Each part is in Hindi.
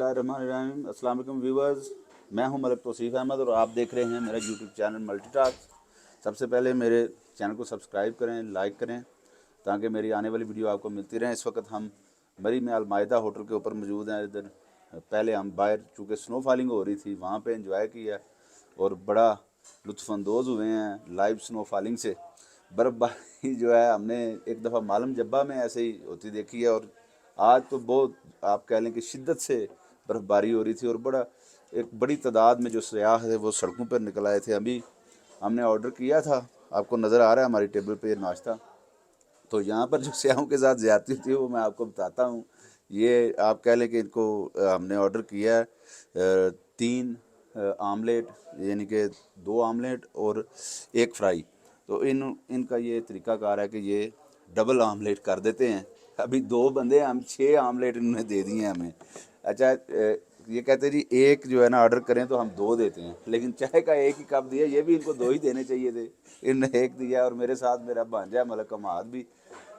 बिस्मिल्लाहिर्रहमानिर्रहीम। अस्सलाम वालेकुम व्यूवर्स, मैं हूं मलिक तौसीफ अहमद और आप देख रहे हैं मेरा यूट्यूब चैनल मल्टीटास्क। सबसे पहले मेरे चैनल को सब्सक्राइब करें, लाइक करें ताकि मेरी आने वाली वीडियो आपको मिलती रहें। इस वक्त हम मरी में अलमायदा होटल के ऊपर मौजूद हैं। इधर पहले हम बाहर चूँकि स्नो फॉलिंग हो रही थी वहाँ पे एंजॉय किया और बड़ा लुत्फ़अंदोज़ हुए हैं लाइव स्नो फॉलिंग से। बर्फ़बारी जो है हमने एक दफ़ा मालम जब्बा में ऐसे ही होती देखी है और आज तो बहुत आप कह लें कि शिद्दत से बर्फ़बारी हो रही थी और एक बड़ी तादाद में जो सयाह है वो सड़कों पर निकल आए थे। अभी हमने ऑर्डर किया था, आपको नज़र आ रहा है हमारी टेबल पे नाश्ता। तो यहाँ पर जो सयाहों के साथ ज़्यादती होती है वो मैं आपको बताता हूँ। ये आप कह लें कि इनको हमने ऑर्डर किया है 3 आमलेट, यानी कि 2 आमलेट और 1 फ्राई। तो इनका ये तरीक़ाकार है कि ये डबल आमलेट कर देते हैं। अभी 2 बंदे हम 6 आमलेट इन्होंने दे दिए हैं हमें। अच्छा, ये कहते जी एक जो है ना ऑर्डर करें तो हम 2 देते हैं, लेकिन चाय का एक ही कप दिया, ये भी इनको 2 ही देने चाहिए थे, इन्होंने 1 दिया। और मेरे साथ मेरा भांजा मलक कमाद भी,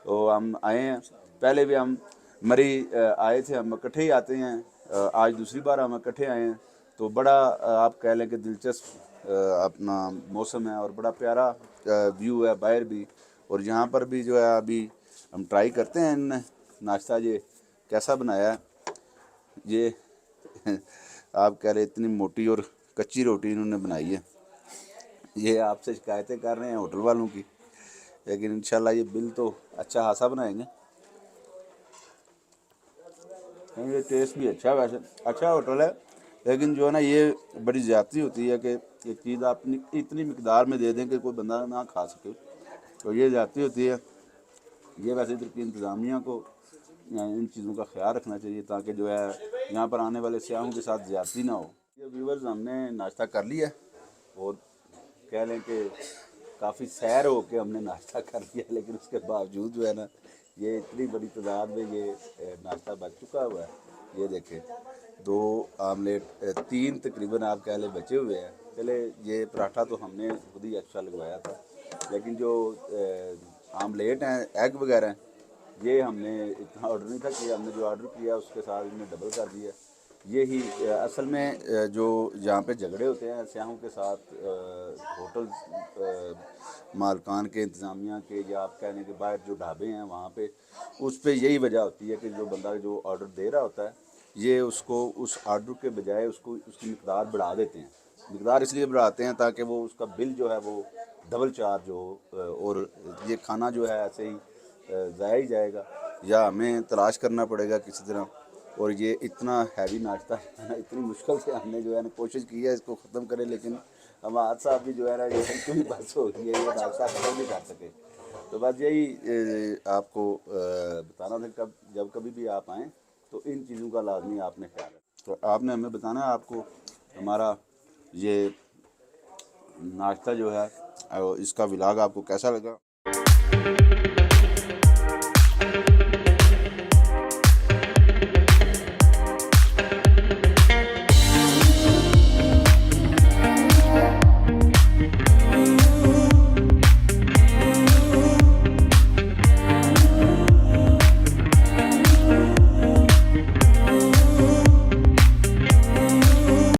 तो हम आए हैं। पहले भी हम मरी आए थे, हम इकट्ठे ही आते हैं। आज दूसरी बार हम इकट्ठे आए हैं। तो बड़ा आप कह लें कि दिलचस्प अपना मौसम है और बड़ा प्यारा व्यू है बाहर भी। और यहाँ पर भी जो है अभी हम ट्राई करते हैं इन नाश्ता ये कैसा बनाया है। ये आप कह रहे इतनी मोटी और कच्ची रोटी इन्होंने बनाई है। ये आपसे शिकायतें कर रहे हैं होटल वालों की, लेकिन इंशाल्लाह ये बिल तो अच्छा खासा बनाएंगे। ये टेस्ट भी अच्छा है, वैसे अच्छा होटल है, लेकिन जो है ना ये बड़ी ज़्यादती होती है कि एक चीज़ आप इतनी मिकदार में दे दें कि कोई बंदा ना खा सके, तो ये ज़्यादती होती है। ये वैसे इधर की इंतज़ामिया को इन चीज़ों का ख्याल रखना चाहिए ताकि जो है यहाँ पर आने वाले सयाहों के साथ ज़्यादती ना हो। ये व्यूवर्स, हमने नाश्ता कर लिया और कह लें कि काफ़ी सैर हो के हमने नाश्ता कर लिया, लेकिन उसके बावजूद जो है ना ये इतनी बड़ी तादाद में ये नाश्ता बच चुका हुआ है। ये देखें 2 आमलेट 3 तकरीबन आप कह लें बचे हुए हैं। चले ये पराठा तो हमने खुद ही एक्स्ट्रा लगवाया था, लेकिन जो आमलेट हैं, एग वगैरह हैं, ये हमने इतना ऑर्डर नहीं था कि हमने जो ऑर्डर किया उसके साथ इन्होंने डबल कर दिया। ये ही असल में जो जहाँ पे झगड़े होते हैं सयाहों के साथ होटल मालकान के, इंतज़ामिया के, या आप कहने के बाहर जो ढाबे हैं वहाँ पे, उस पे यही वजह होती है कि जो बंदा जो ऑर्डर दे रहा होता है ये उसको उस ऑर्डर के बजाय उसको उसकी मिकदार बढ़ा देते हैं। मिकदार इसलिए बढ़ाते हैं ताकि वो उसका बिल जो है वो डबल चार्ज हो और ये खाना जो है ऐसे ही ज़ाया ही जाएगा या हमें तलाश करना पड़ेगा किसी तरह। और ये इतना हैवी नाश्ता है ना, इतनी मुश्किल से हमने जो है ना कोशिश की है इसको ख़त्म करें, लेकिन हम आज साहब भी जो है ना ये इतनी बस हो गई है, ये नाश्ता ख़त्म नहीं कर सके। तो बस यही आपको बताना था, जब कभी भी आप आएँ तो इन चीज़ों का लाजमी आपने ख्याल रखें। तो आपने हमें बताना है आपको हमारा ये नाश्ता जो है इसका व्लॉग आपको कैसा लगा।